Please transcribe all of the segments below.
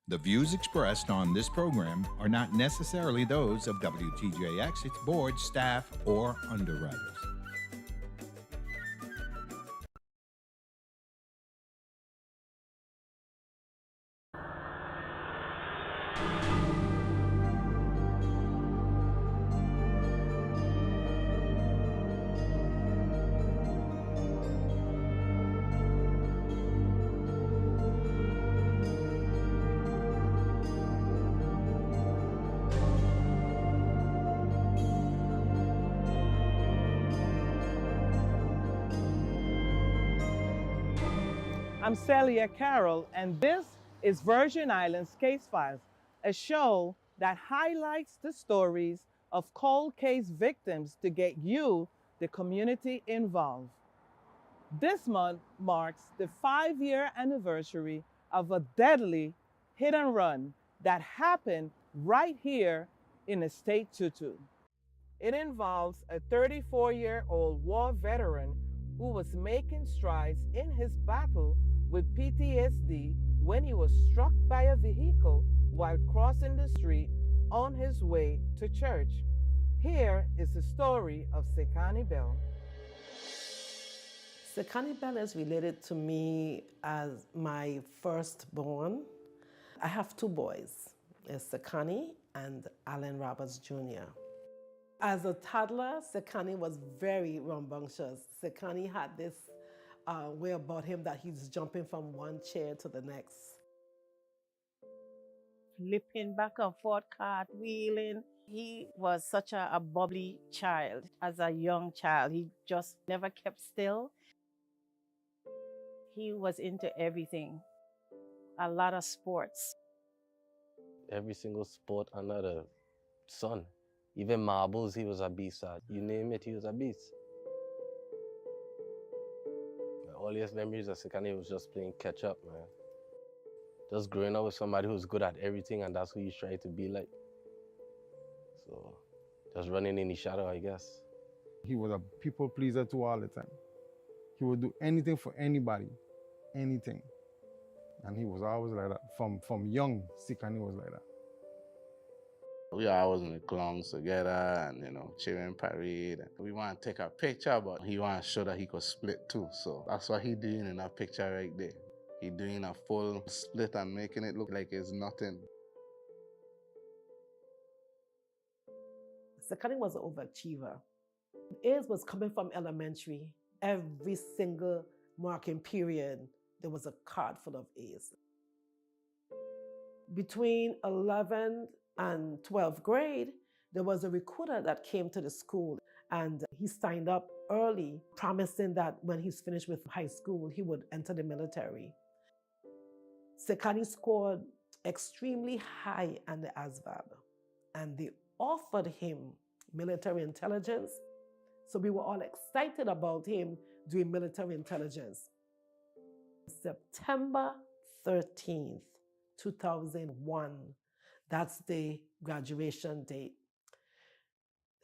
The views expressed on this program are not necessarily those of WTJX, its board, staff, or underwriters. I'm Celia Carroll, and this is Virgin Islands Case Files, a show that highlights the stories of cold case victims to get you, the community, involved. This month marks the 5-year anniversary of a deadly hit and run that happened right here in Estate Tutu. It involves a 34-year-old war veteran who was making strides in his battle with PTSD when he was struck by a vehicle while crossing the street on his way to church. Here is the story of Sekani Bell. Sekani Bell is related to me as my firstborn. I have two boys, Sekani and Alan Roberts Jr. As a toddler, Sekani was very rambunctious. Sekani had this way about him that he's jumping from one chair to the next. Flipping back and forth, cartwheeling. He was such a bubbly child. As a young child, he just never kept still. He was into everything, a lot of sports. Every single sport under the sun. Even marbles, he was a beast at. You name it, he was a beast. My earliest memories of Sekani was just playing catch up, man. Just growing up with somebody who's good at everything, and that's who you try to be like. So, just running in the shadow, I guess. He was a people pleaser too all the time. He would do anything for anybody, anything. And he was always like that. From young, Sekani was like that. We always in the clowns together and, cheering parade. And we want to take a picture, but he want to show that he could split too. So that's what he doing in that picture right there. He doing a full split and making it look like it's nothing. Sekani was an overachiever. A's was coming from elementary. Every single marking period, there was a card full of A's. Between 11th and 12th grade, there was a recruiter that came to the school, and he signed up early, promising that when he's finished with high school, he would enter the military. Sekani scored extremely high on the ASVAB, and they offered him military intelligence. So we were all excited about him doing military intelligence. September 13th, 2001, that's the graduation date.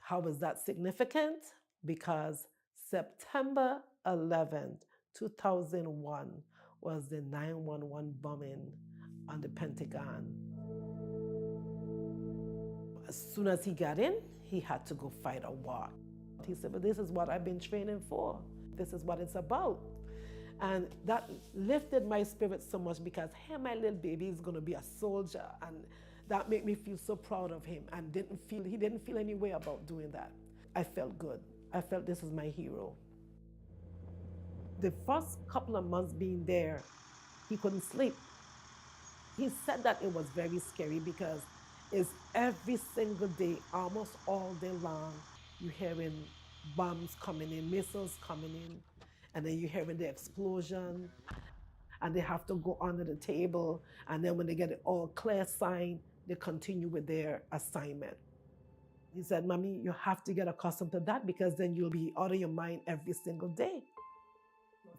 How was that significant? Because September 11th, 2001 was the 9/11 bombing on the Pentagon. As soon as he got in, he had to go fight a war. He said, "But this is what I've been training for. This is what it's about." And that lifted my spirit so much because, hey, my little baby is going to be a soldier. And that made me feel so proud of him, and he didn't feel any way about doing that. I felt good. I felt this is my hero. The first couple of months being there, he couldn't sleep. He said that it was very scary because it's every single day, almost all day long, you're hearing bombs coming in, missiles coming in, and then you're hearing the explosion, and they have to go under the table, and then when they get it all clear sign, they continue with their assignment. He said, "Mommy, you have to get accustomed to that because then you'll be out of your mind every single day."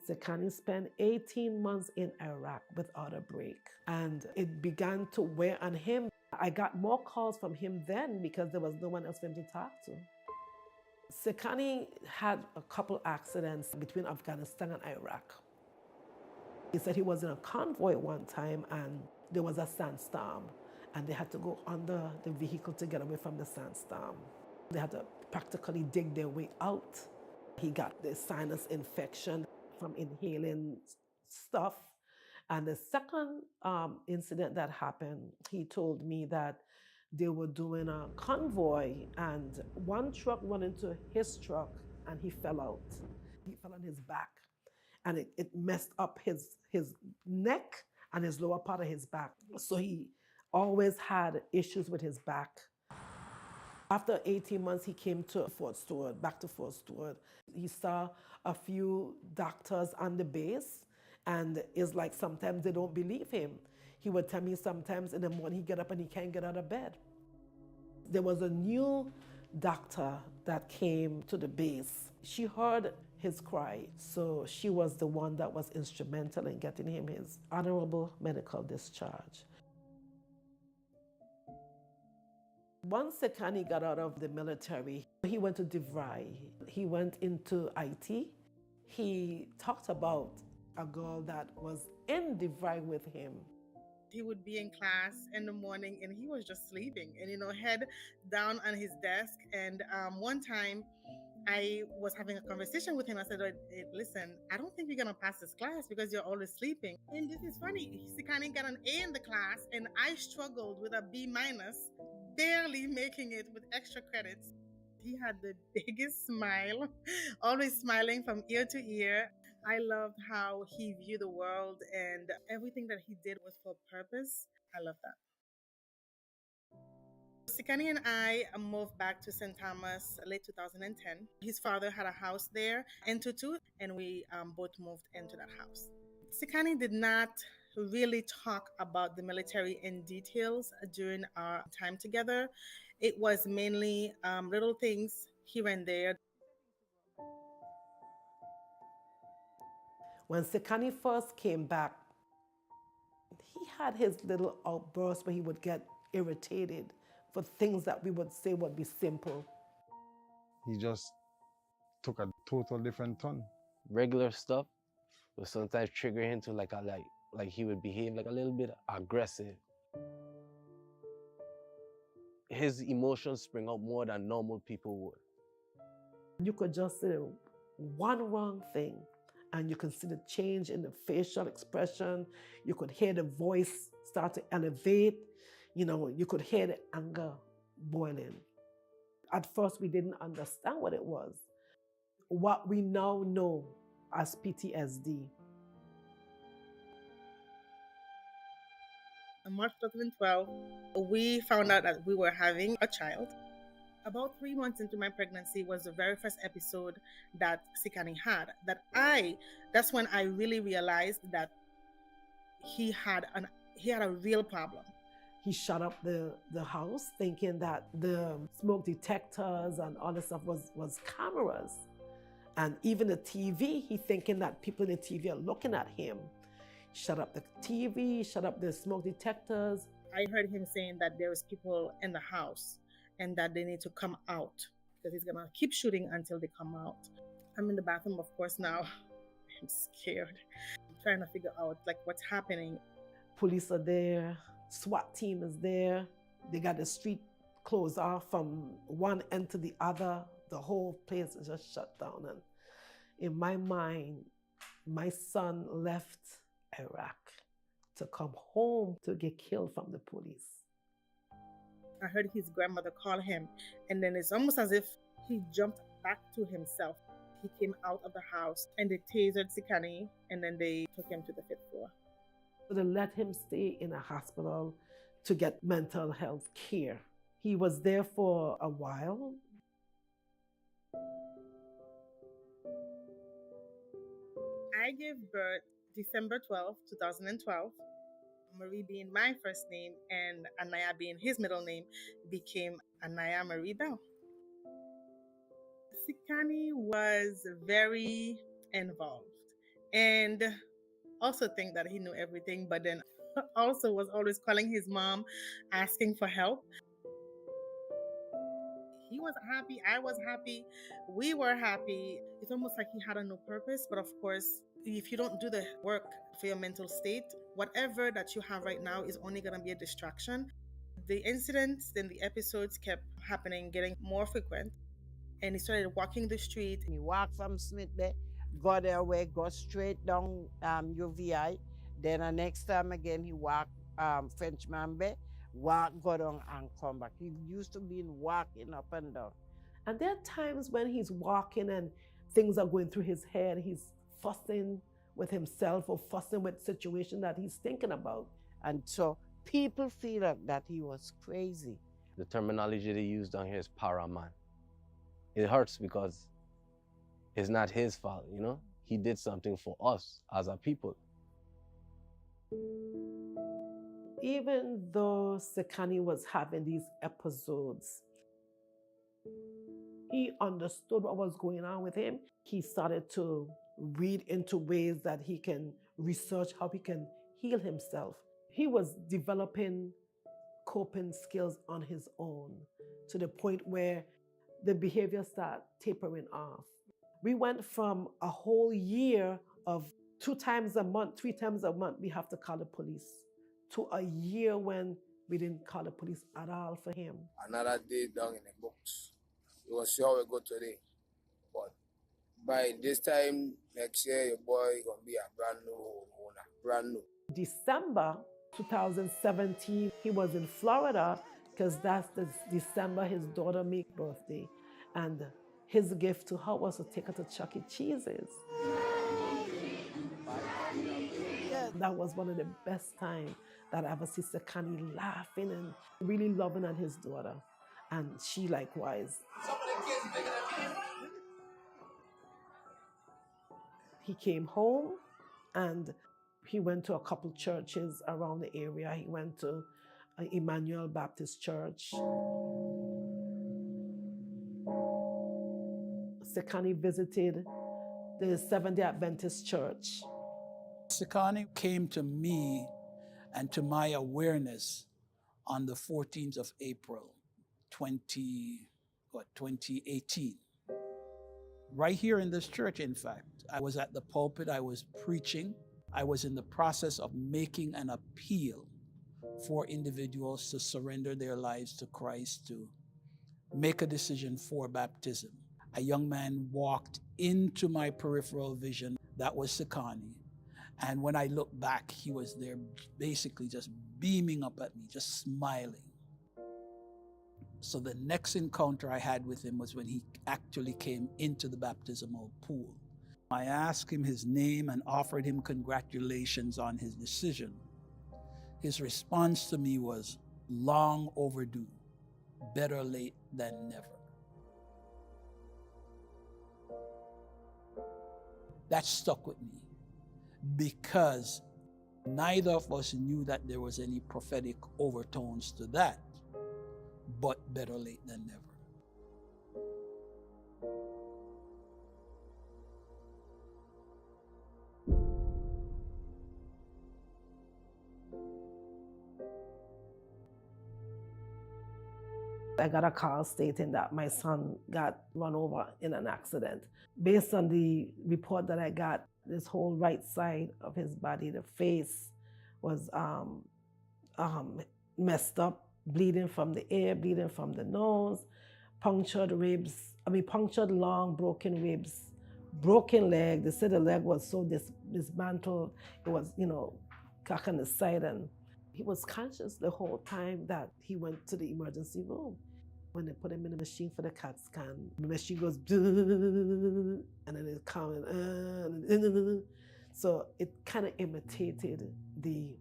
Sekani spent 18 months in Iraq without a break, and it began to wear on him. I got more calls from him then because there was no one else for him to talk to. Sekani had a couple accidents between Afghanistan and Iraq. He said he was in a convoy one time and There was a sandstorm, and they had to go under the vehicle to get away from the sandstorm. They had to practically dig their way out. He got the sinus infection from inhaling stuff. And the second incident that happened, he told me that they were doing a convoy and one truck went into his truck and he fell out. He fell on his back and it messed up his neck and his lower part of his back. So he always had issues with his back. After 18 months, he came to Fort Stewart, back to Fort Stewart. He saw a few doctors on the base, and it's like sometimes they don't believe him. He would tell me sometimes in the morning he get up and he can't get out of bed. There was a new doctor that came to the base. She heard his cry, so she was the one that was instrumental in getting him his honorable medical discharge. Once Sekani got out of the military, he went to DeVry. He went into IT. He talked about a girl that was in DeVry with him. He would be in class in the morning and he was just sleeping and, head down on his desk. And one time I was having a conversation with him. I said, listen, I don't think you're going to pass this class because you're always sleeping. And this is funny. Sikani got an A in the class and I struggled with a B minus, barely making it with extra credits. He had the biggest smile, always smiling from ear to ear. I loved how he viewed the world and everything that he did was for purpose. I love that. Sikani and I moved back to St. Thomas late 2010. His father had a house there in Tutu, and we both moved into that house. Sikani did not really talk about the military in details during our time together. It was mainly little things here and there. When Sekani first came back, he had his little outbursts where he would get irritated for things that we would say would be simple. He just took a total different turn. Regular stuff would sometimes trigger him to like he would behave like a little bit aggressive. His emotions spring out more than normal people would. You could just say one wrong thing and you can see the change in the facial expression. You could hear the voice start to elevate. You could hear the anger boiling. At first, we didn't understand what it was. What we now know as PTSD. In March 2012, we found out that we were having a child. About 3 months into my pregnancy was the very first episode that Sikani had. That's when I really realized that he had a real problem. He shut up the house thinking that the smoke detectors and all this stuff was cameras. And even the TV, he thinking that people in the TV are looking at him. Shut up the TV, shut up the smoke detectors. I heard him saying that there's people in the house and that they need to come out because he's gonna keep shooting until they come out. I'm in the bathroom, of course, now. I'm scared. I'm trying to figure out what's happening. Police are there, SWAT team is there. They got the street closed off from one end to the other. The whole place is just shut down. And in my mind, my son left Iraq to come home to get killed from the police. I heard his grandmother call him, and then it's almost as if he jumped back to himself. He came out of the house and they tasered Sikani, and then they took him to the 5th floor. So they let him stay in a hospital to get mental health care. He was there for a while. I gave birth December 12, 2012. Marie being my first name and Anaya being his middle name became Anaya Marie Bell. Sikani was very involved and also think that he knew everything, but then also was always calling his mom, asking for help. He was happy. I was happy. We were happy. It's almost like he had a new purpose. But of course, if you don't do the work for your mental state, whatever that you have right now is only going to be a distraction. The incidents, then the episodes kept happening, getting more frequent. And he started walking the street. He walked from Smith Bay, go their way, go straight down UVI. Then the next time again, he walked Frenchman Bay, walk, go down and come back. He used to be walking up and down. And there are times when he's walking and things are going through his head. He's fussing with himself or fussing with situation that he's thinking about. And so people feel that he was crazy. The terminology they use down here is paraman. It hurts because it's not his fault, you know? He did something for us as a people. Even though Sekani was having these episodes, he understood what was going on with him. He started to read into ways that he can research how he can heal himself. He was developing coping skills on his own to the point where the behavior started tapering off. We went from a whole year of 2 times a month, 3 times a month, we have to call the police, to a year when we didn't call the police at all for him. Another day down in the books. You will see how we go today. But by this time next year, your boy gonna be a brand new owner, brand new. December 2017, he was in Florida because that's the December his daughter made birthday. And his gift to her was to take her to Chuck E. Cheese's. That was one of the best times that I ever see Sekani laughing and really loving on his daughter. And she likewise. He came home and he went to a couple churches around the area. He went to Emmanuel Baptist Church. Sekani visited the Seventh-day Adventist Church. Sekani came to me and to my awareness on the 14th of April, 2018. Right here in this church, in fact. I was at the pulpit, I was preaching. I was in the process of making an appeal for individuals to surrender their lives to Christ, to make a decision for baptism. A young man walked into my peripheral vision. That was Sekani. And when I looked back, he was there basically just beaming up at me, just smiling. So the next encounter I had with him was when he actually came into the baptismal pool. I asked him his name and offered him congratulations on his decision. His response to me was, long overdue, better late than never. That stuck with me because neither of us knew that there was any prophetic overtones to that, but better late than never. I got a call stating that my son got run over in an accident. Based on the report that I got, this whole right side of his body, the face was messed up, bleeding from the ear, bleeding from the nose, punctured lung, broken ribs, broken leg. They said the leg was so dismantled, it was, cock on the side, and he was conscious the whole time that he went to the emergency room. When they put him in the machine for the CAT scan, the machine goes, and then it's counting, so it kind of imitated the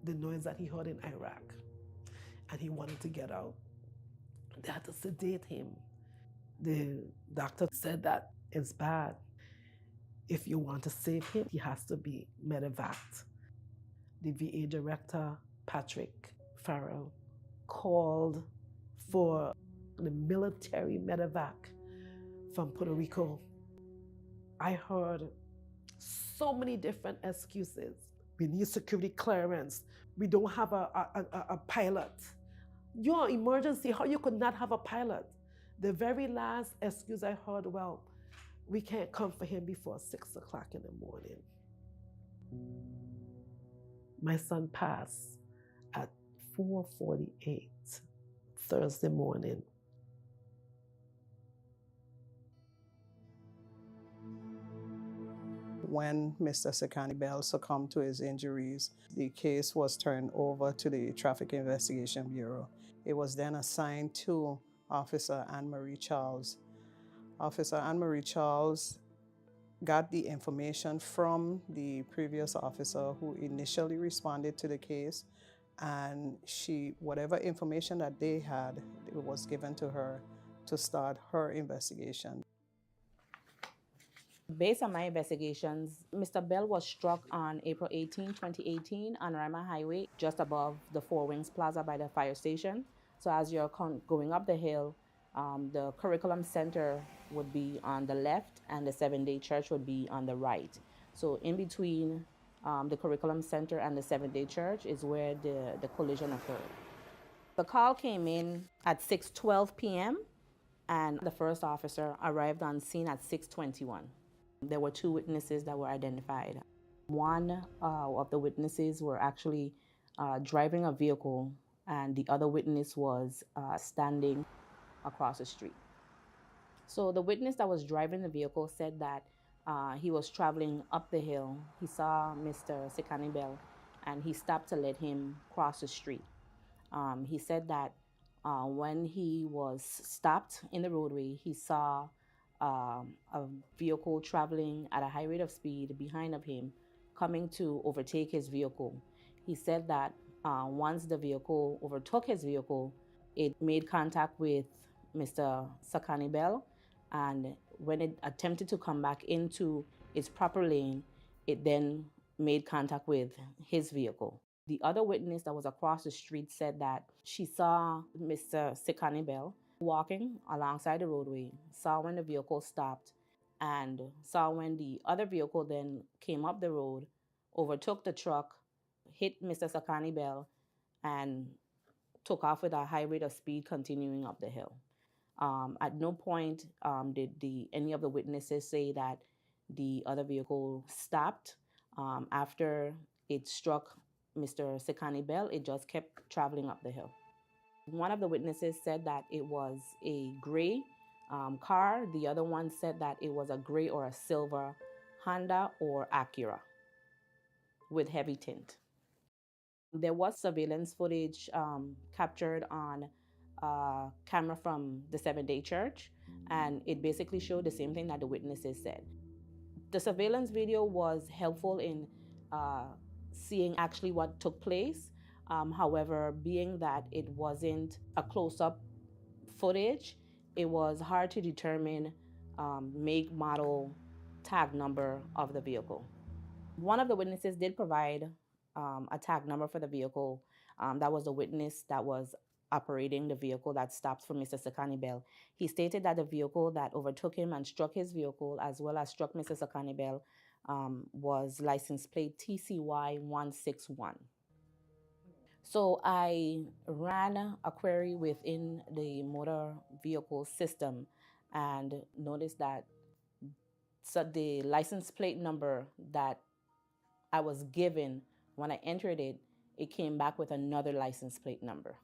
noise that he heard in Iraq. And he wanted to get out. They had to sedate him. The doctor said that it's bad. If you want to save him, he has to be medevaced. The VA director, Patrick Farrell, called for the military medevac from Puerto Rico. I heard so many different excuses. We need security clearance. We don't have a pilot. You're emergency, how you could not have a pilot? The very last excuse I heard, well, we can't come for him before 6 o'clock in the morning. My son passed at 4:48 Thursday morning. When Mr. Sekani Bell succumbed to his injuries, the case was turned over to the Traffic Investigation Bureau. It was then assigned to Officer Anne-Marie Charles. Officer Anne-Marie Charles got the information from the previous officer who initially responded to the case, and whatever information that they had, it was given to her to start her investigation. Based on my investigations, Mr. Bell was struck on April 18, 2018 on Rima Highway, just above the Four Wings Plaza by the fire station. So as you're going up the hill, the Curriculum Center would be on the left and the Seventh-day Church would be on the right. So in between the Curriculum Center and the Seventh-day Church is where the collision occurred. The call came in at 6:12 p.m. and the first officer arrived on scene at 6:21. There were two witnesses that were identified. One of the witnesses were actually driving a vehicle, and the other witness was standing across the street. So the witness that was driving the vehicle said that he was traveling up the hill. He saw Mr. Sekani Bell, and he stopped to let him cross the street. He said that when he was stopped in the roadway, he saw a vehicle traveling at a high rate of speed behind of him, coming to overtake his vehicle. He said that once the vehicle overtook his vehicle, it made contact with Mr. Sekani Bell, and when it attempted to come back into its proper lane, it then made contact with his vehicle. The other witness that was across the street said that she saw Mr. Sekani Bell walking alongside the roadway, saw when the vehicle stopped, and saw when the other vehicle then came up the road, overtook the truck, hit Mr. Sekani Bell, and took off with a high rate of speed continuing up the hill. At no point did any of the witnesses say that the other vehicle stopped. After it struck Mr. Sekani Bell, it just kept traveling up the hill. One of the witnesses said that it was a gray car. The other one said that it was a gray or a silver Honda or Acura with heavy tint. There was surveillance footage captured on a camera from the Seventh-day Church, and it basically showed the same thing that the witnesses said. The surveillance video was helpful in seeing actually what took place. However, being that it wasn't a close-up footage, it was hard to determine make, model, tag number of the vehicle. One of the witnesses did provide a tag number for the vehicle. That was the witness that was operating the vehicle that stopped for Mr. Sekani Bell. He stated that the vehicle that overtook him and struck his vehicle, as well as struck Mr. Sekani Bell, was license plate TCY 161. So I ran a query within the motor vehicle system and noticed that the license plate number that I was given when I entered it, it came back with another license plate number.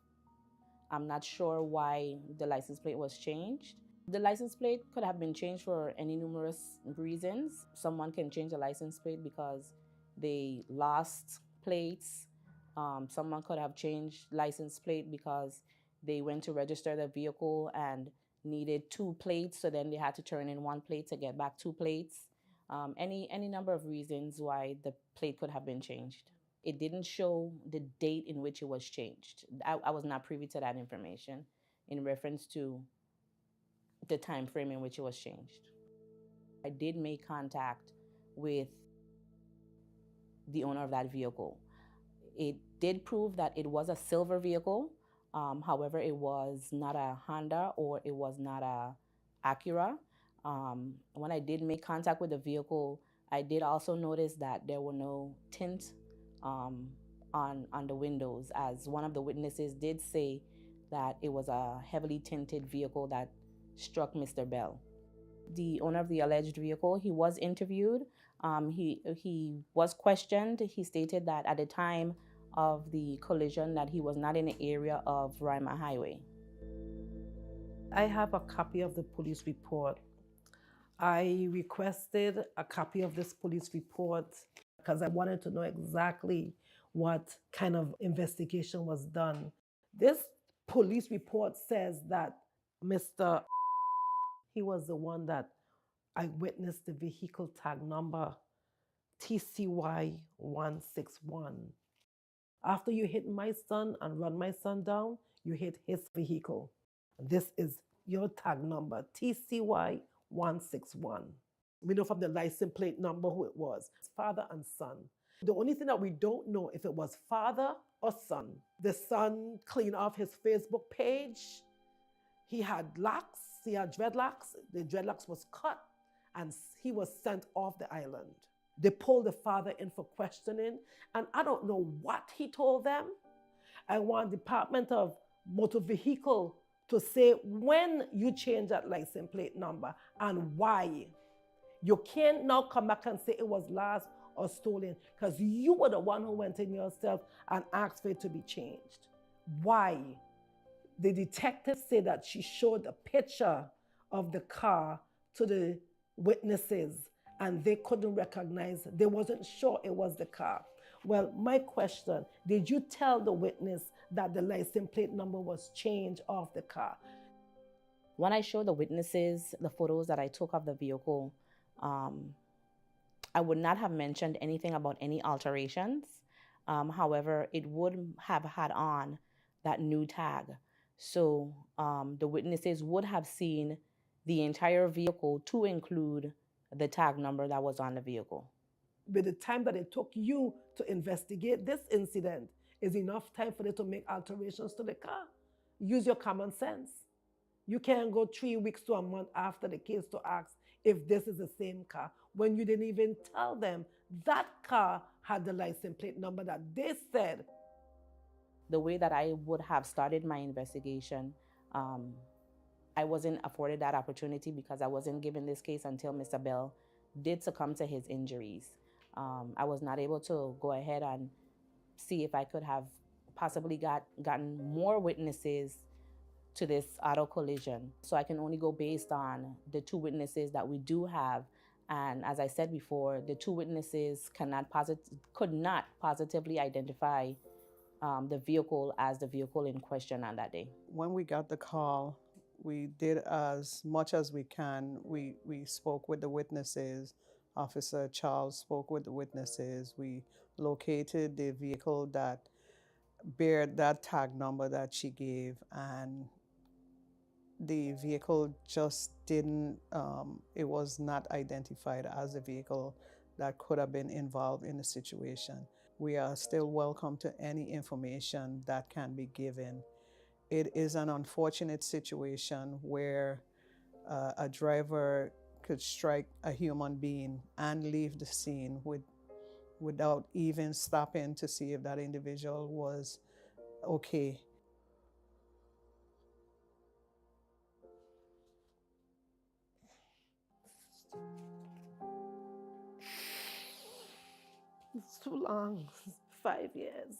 I'm not sure why the license plate was changed. The license plate could have been changed for any numerous reasons. Someone can change a license plate because they lost plates. Someone could have changed license plate because they went to register the vehicle and needed two plates, so then they had to turn in one plate to get back two plates. Any number of reasons why the plate could have been changed. It didn't show the date in which it was changed. I was not privy to that information in reference to the time frame in which it was changed. I did make contact with the owner of that vehicle. It did prove that it was a silver vehicle. However, it was not a Honda or it was not a Acura. When I did make contact with the vehicle, I did also notice that there were no tint on the windows, as one of the witnesses did say that it was a heavily tinted vehicle that struck Mr. Bell. The owner of the alleged vehicle, he was interviewed. He was questioned. He stated that at the time of the collision that he was not in the area of Rima Highway. I have a copy of the police report. I requested a copy of this police report because I wanted to know exactly what kind of investigation was done. This police report says that Mr. He was the one that I witnessed the vehicle tag number TCY 161. After you hit my son and run my son down, you hit his vehicle. This is your tag number, TCY 161. We know from the license plate number who it was. It's father and son. The only thing that we don't know if it was father or son. The son cleaned off his Facebook page. He had locks, he had dreadlocks. The dreadlocks was cut and he was sent off the island. They pulled the father in for questioning, and I don't know what he told them. I want Department of Motor Vehicle to say when you change that license plate number and why. You can't now come back and say it was lost or stolen because you were the one who went in yourself and asked for it to be changed. Why? The detective said that she showed a picture of the car to the witnesses and they couldn't recognize, they wasn't sure it was the car. Well, my question, did you tell the witness that the license plate number was changed off the car? When I showed the witnesses the photos that I took of the vehicle, I would not have mentioned anything about any alterations. However, it would have had on that new tag. So the witnesses would have seen the entire vehicle to include the tag number that was on the vehicle. With the time that it took you to investigate this incident is enough time for them to make alterations to the car. Use your common sense. You can't go 3 weeks to a month after the case to ask if this is the same car when you didn't even tell them that car had the license plate number that they said. The way that I would have started my investigation, I wasn't afforded that opportunity because I wasn't given this case until Mr. Bell did succumb to his injuries. I was not able to go ahead and see if I could have possibly gotten more witnesses to this auto collision. So I can only go based on the two witnesses that we do have. And as I said before, the two witnesses could not positively identify the vehicle as the vehicle in question on that day. When we got the call, we did as much as we can. We spoke with the witnesses. Officer Charles spoke with the witnesses. We located the vehicle that bear that tag number that she gave, and the vehicle just didn't, it was not identified as a vehicle that could have been involved in the situation. We are still welcome to any information that can be given. It is an unfortunate situation where a driver could strike a human being and leave the scene without even stopping to see if that individual was okay. It's too long, 5 years.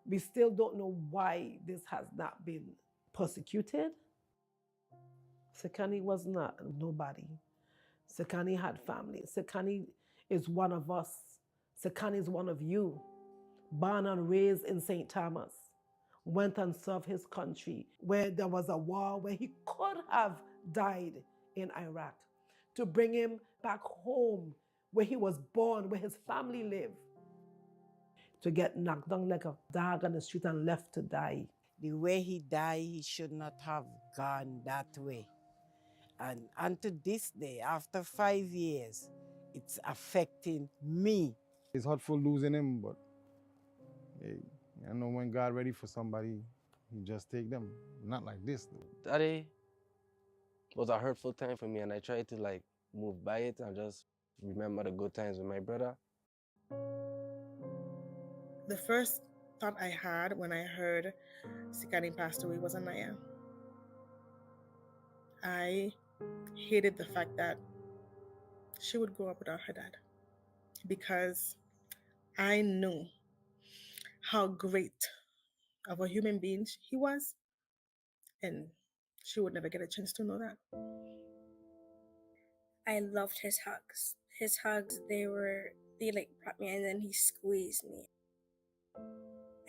We still don't know why this has not been prosecuted. Sekani was not nobody. Sekani had family. Sekani is one of us. Sekani is one of you. Born and raised in St. Thomas. Went and served his country where there was a war where he could have died in Iraq. To bring him back home where he was born, where his family lived. To get knocked down like a dog on the street and left to die. The way he died, he should not have gone that way. And unto this day, after 5 years, it's affecting me. It's hurtful losing him, but hey, I know when God ready for somebody, he just take them. Not like this, though. That day was a hurtful time for me, and I tried to move by it and just remember the good times with my brother. The first thought I had when I heard Sikani passed away was Anaya. I hated the fact that she would grow up without her dad, because I knew how great of a human being he was, and she would never get a chance to know that. I loved his hugs. His hugs, they like brought me in, and then he squeezed me.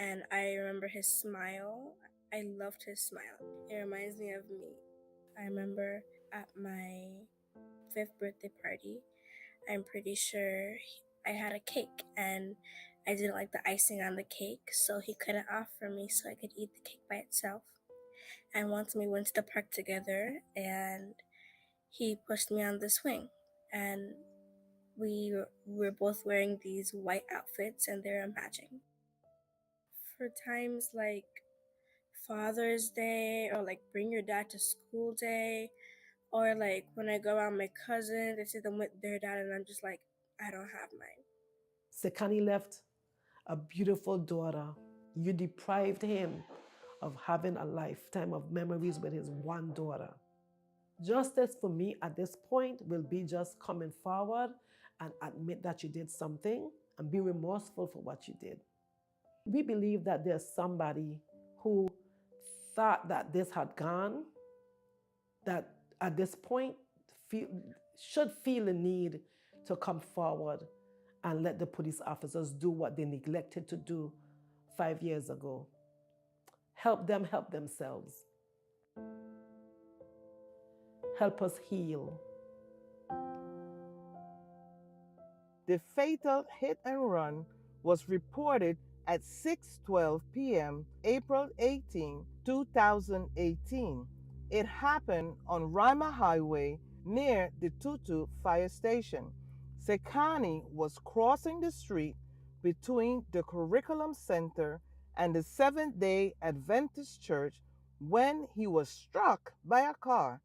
And I remember his smile. I loved his smile. It reminds me of me. I remember at my 5th birthday party, I'm pretty sure I had a cake and I didn't like the icing on the cake, so he cut it off for me so I could eat the cake by itself. And once we went to the park together and he pushed me on the swing, and we were both wearing these white outfits and they were matching. For times like Father's Day, or like bring your dad to school day, or like when I go around my cousin, they see them with their dad and I'm just like, I don't have mine. Sekani left a beautiful daughter. You deprived him of having a lifetime of memories with his one daughter. Justice for me at this point will be just coming forward and admit that you did something and be remorseful for what you did. We believe that there's somebody who thought that this had gone, that at this point should feel the need to come forward and let the police officers do what they neglected to do 5 years ago. Help them help themselves. Help us heal. The fatal hit and run was reported at 6:12 p.m. April 18, 2018. It happened on Rima Highway near the Tutu fire station. Sekani was crossing the street between the Curriculum Center and the Seventh-day Adventist Church when he was struck by a car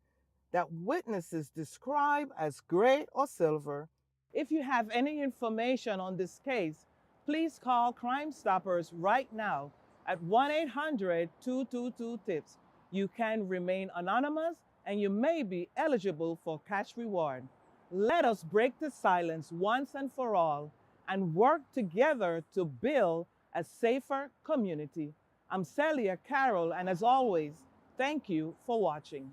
that witnesses describe as gray or silver. If you have any information on this case, please call Crime Stoppers right now at 1-800-222-TIPS. You can remain anonymous and you may be eligible for cash reward. Let us break the silence once and for all and work together to build a safer community. I'm Celia Carroll, and as always, thank you for watching.